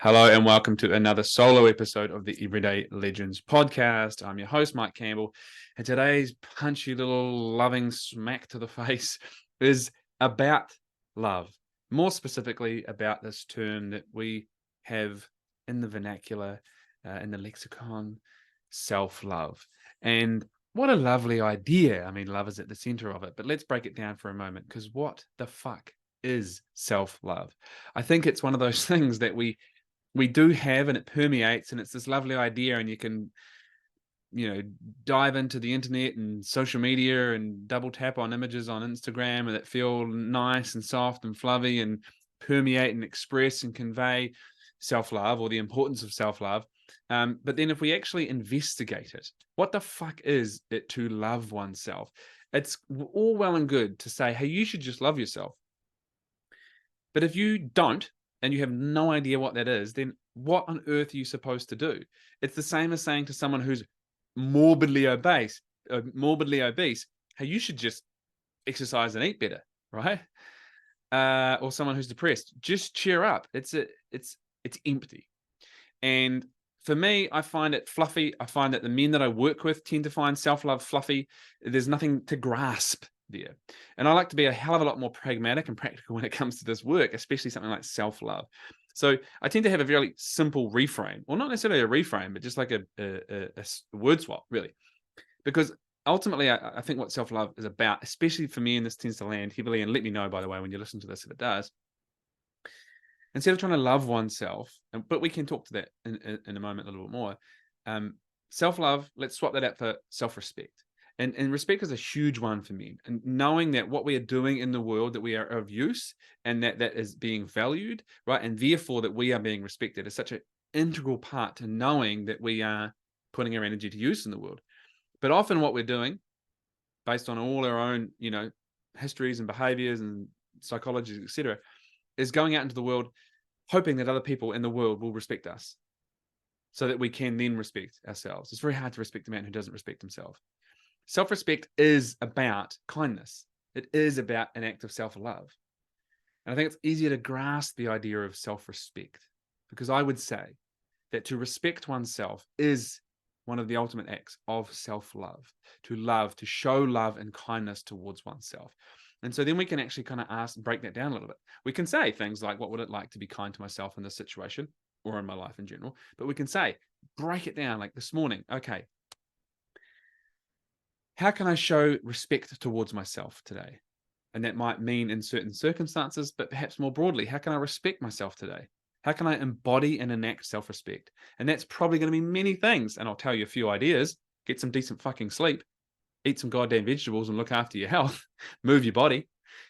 Hello and welcome to another solo episode of the Everyday Legends podcast. I'm your host, Mike Campbell, and today's punchy little loving smack to the face is about love. More specifically, about this term that we have in the vernacular, in the lexicon, self-love. And what a lovely idea. I mean, love is at the center of it, but let's break it down for a moment, because what the fuck is self-love? I think it's one of those things that we do have, and it permeates, and it's this lovely idea, and you can dive into the internet and social media and double tap on images on Instagram and that feel nice and soft and fluffy and permeate and express and convey self-love or the importance of self-love. But then if we actually investigate it, what the fuck is it to love oneself? It's all well and good to say, hey, you should just love yourself. But if you don't, and you have no idea what that is, then what on earth are you supposed to do? It's the same as saying to someone who's morbidly obese, hey, you should just exercise and eat better, right? Or someone who's depressed, just cheer up. It's empty. And for me, I find it fluffy. I find that the men that I work with tend to find self-love fluffy. There's nothing to grasp there. And I like to be a hell of a lot more pragmatic and practical when it comes to this work, especially something like self-love. So I tend to have a very simple reframe, or not necessarily a reframe, but just like a word swap, really. Because ultimately, I think what self-love is about, especially for me, and this tends to land heavily, and let me know, by the way, when you listen to this if it does, instead of trying to love oneself, but we can talk to that in a moment a little bit more, self-love, let's swap that out for self-respect. And respect is a huge one for me. And knowing that what we are doing in the world, that we are of use and that is being valued, right? And therefore that we are being respected is such an integral part to knowing that we are putting our energy to use in the world. But often what we're doing, based on all our own, histories and behaviors and psychologies, etc., is going out into the world hoping that other people in the world will respect us so that we can then respect ourselves. It's very hard to respect a man who doesn't respect himself. Self-respect is about kindness. It is about an act of self-love. And I think it's easier to grasp the idea of self-respect, because I would say that to respect oneself is one of the ultimate acts of self-love, to show love and kindness towards oneself. And so then we can actually kind of break that down a little bit. We can say things like, what would it like to be kind to myself in this situation or in my life in general? But we can say, break it down like this morning. Okay, how can I show respect towards myself today? And that might mean in certain circumstances, but perhaps more broadly, how can I respect myself today? How can I embody and enact self-respect? And that's probably going to be many things. And I'll tell you a few ideas. Get some decent fucking sleep, eat some goddamn vegetables and look after your health, move your body,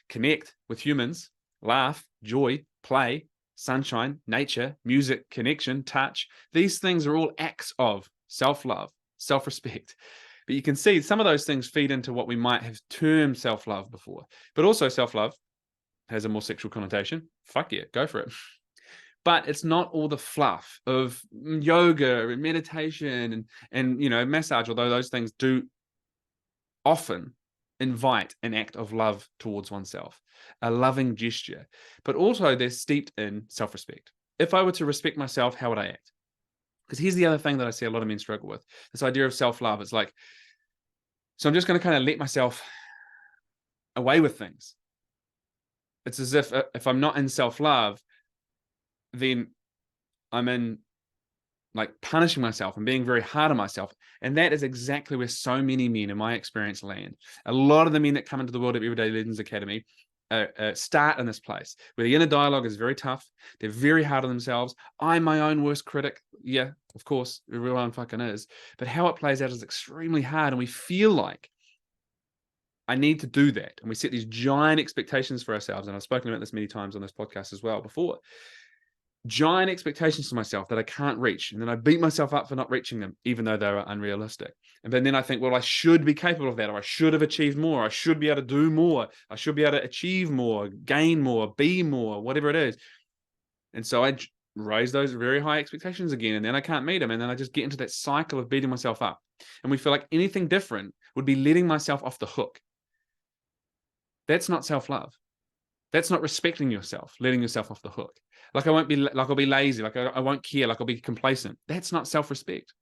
connect with humans, laugh, joy, play, sunshine, nature, music, connection, touch. These things are all acts of self-love, self-respect. But you can see some of those things feed into what we might have termed self-love before. But also self-love has a more sexual connotation. Fuck yeah, go for it. But it's not all the fluff of yoga and meditation and massage, although those things do often invite an act of love towards oneself, a loving gesture. But also they're steeped in self-respect. If I were to respect myself, how would I act? Because here's the other thing that I see a lot of men struggle with, this idea of self-love. It's like, so I'm just going to kind of let myself away with things. It's as if I'm not in self-love, then I'm in like punishing myself and being very hard on myself. And that is exactly where so many men, in my experience, land. A lot of the men that come into the world of Everyday Legends Academy start in this place where the inner dialogue is very tough. They're very hard on themselves. I'm my own worst critic. Yeah, of course, everyone fucking is. But how it plays out is extremely hard. And we feel like I need to do that. And we set these giant expectations for ourselves. And I've spoken about this many times on this podcast as well before. Giant expectations for myself that I can't reach. And then I beat myself up for not reaching them, even though they were unrealistic. And then I think, well, I should be capable of that, or I should have achieved more. I should be able to do more. I should be able to achieve more, gain more, be more, whatever it is. And so I raise those very high expectations again, and then I can't meet them. And then I just get into that cycle of beating myself up. And we feel like anything different would be letting myself off the hook. That's not self-love. That's not respecting yourself, letting yourself off the hook. Like I'll be lazy, like I won't care, like I'll be complacent. That's not self-respect.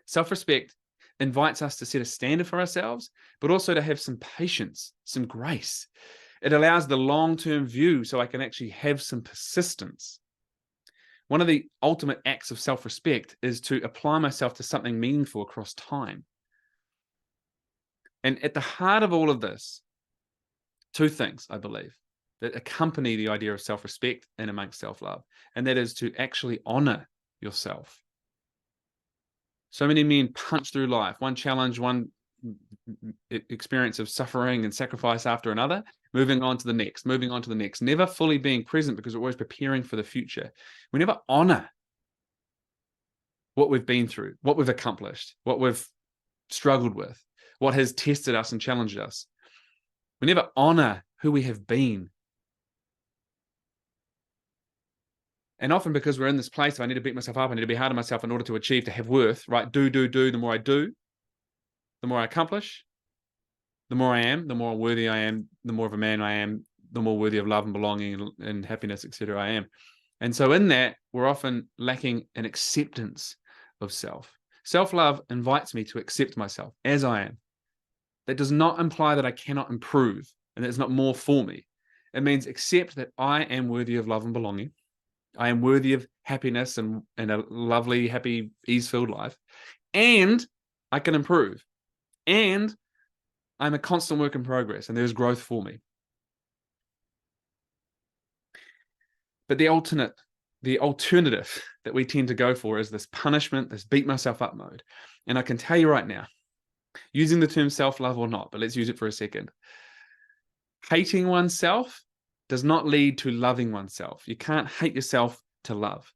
Self-respect invites us to set a standard for ourselves, but also to have some patience, some grace. It allows the long-term view so I can actually have some persistence. One of the ultimate acts of self-respect is to apply myself to something meaningful across time. And at the heart of all of this, two things, I believe, that accompany the idea of self-respect and amongst self-love, and that is to actually honor yourself. So many men punch through life, one challenge, one experience of suffering and sacrifice after another, moving on to the next, never fully being present because we're always preparing for the future. We never honor what we've been through, what we've accomplished, what we've struggled with, what has tested us and challenged us. We never honor who we have been. And often because we're in this place of I need to beat myself up, I need to be hard on myself in order to achieve, to have worth, right? Do. The more I do, the more I accomplish, the more I am, the more worthy I am, the more of a man I am, the more worthy of love and belonging and happiness, etc. I am. And so in that, we're often lacking an acceptance of self. Self-love invites me to accept myself as I am. That does not imply that I cannot improve and that it's not more for me. It means accept that I am worthy of love and belonging. I am worthy of happiness and a lovely, happy, ease-filled life. And I can improve. And I'm a constant work in progress and there's growth for me. But the alternative that we tend to go for is this punishment, this beat myself up mode. And I can tell you right now, using the term self-love or not, but let's use it for a second. Hating oneself does not lead to loving oneself. You can't hate yourself to love.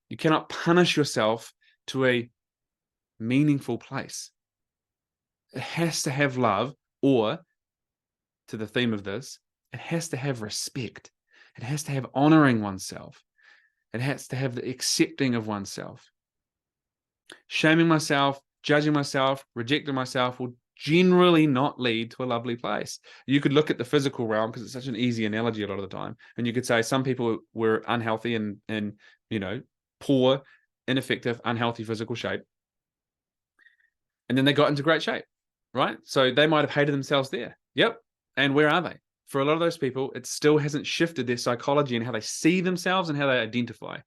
You cannot punish yourself to a meaningful place. It has to have love, or, to the theme of this, it has to have respect. It has to have honoring oneself. It has to have the accepting of oneself. Shaming myself, judging myself, rejecting myself will generally not lead to a lovely place. You could look at the physical realm because it's such an easy analogy a lot of the time. And you could say some people were unhealthy and poor, ineffective, unhealthy physical shape. And then they got into great shape, right? So they might have hated themselves there. Yep. And where are they? For a lot of those people, it still hasn't shifted their psychology and how they see themselves and how they identify.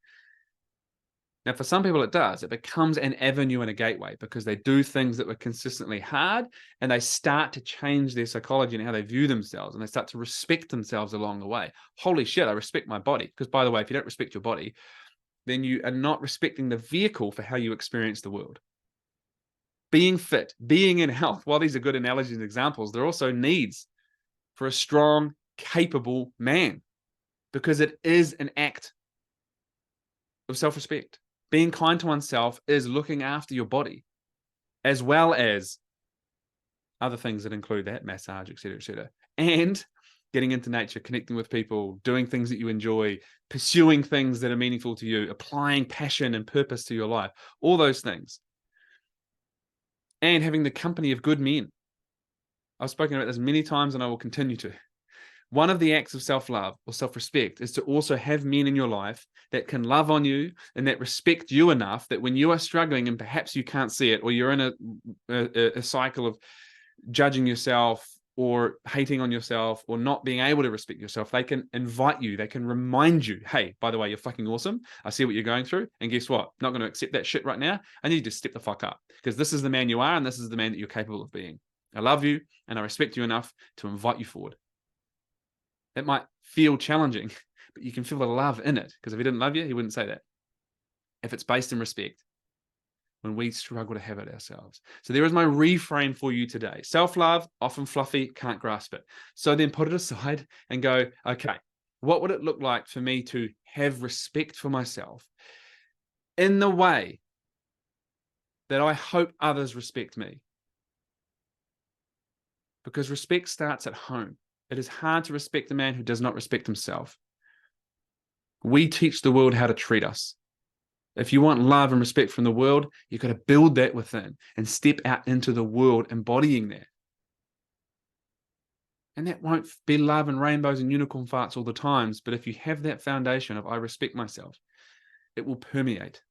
Now, for some people, it does. It becomes an avenue and a gateway because they do things that were consistently hard and they start to change their psychology and how they view themselves and they start to respect themselves along the way. Holy shit, I respect my body. Because by the way, if you don't respect your body, then you are not respecting the vehicle for how you experience the world. Being fit, being in health, while these are good analogies and examples, they're also needs for a strong, capable man because it is an act of self-respect. Being kind to oneself is looking after your body, as well as other things that include that, massage, etc., and getting into nature, connecting with people, doing things that you enjoy, pursuing things that are meaningful to you, applying passion and purpose to your life, all those things. And having the company of good men. I've spoken about this many times and I will continue to. One of the acts of self-love or self-respect is to also have men in your life that can love on you and that respect you enough that when you are struggling and perhaps you can't see it, or you're in a cycle of judging yourself or hating on yourself or not being able to respect yourself, they can invite you, they can remind you, hey, by the way, you're fucking awesome. I see what you're going through. And guess what? I'm not going to accept that shit right now. I need you to step the fuck up because this is the man you are and this is the man that you're capable of being. I love you and I respect you enough to invite you forward. It might feel challenging, but you can feel the love in it because if he didn't love you, he wouldn't say that. If it's based in respect, when we struggle to have it ourselves. So there is my reframe for you today. Self-love, often fluffy, can't grasp it. So then put it aside and go, okay, what would it look like for me to have respect for myself in the way that I hope others respect me? Because respect starts at home. It is hard to respect the man who does not respect himself. We teach the world how to treat us. If you want love and respect from the world, you've got to build that within and step out into the world embodying that. And that won't be love and rainbows and unicorn farts all the times. But if you have that foundation of I respect myself, it will permeate.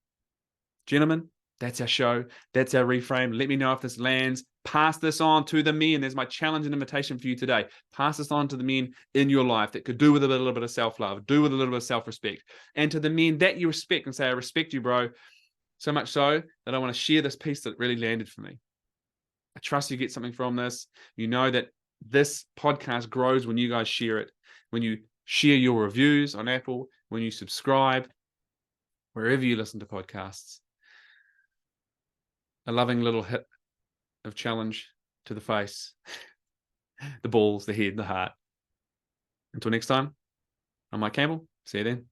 Gentlemen, that's our show. That's our reframe. Let me know if this lands. Pass this on to the men. There's my challenge and invitation for you today. Pass this on to the men in your life that could do with a little bit of self-love, do with a little bit of self-respect. And to the men that you respect and say, I respect you, bro. So much so that I want to share this piece that really landed for me. I trust you get something from this. You know that this podcast grows when you guys share it, when you share your reviews on Apple, when you subscribe, wherever you listen to podcasts. A loving little hit of challenge to the face, the balls, the head, the heart. Until next time, I'm Mike Campbell. See you then.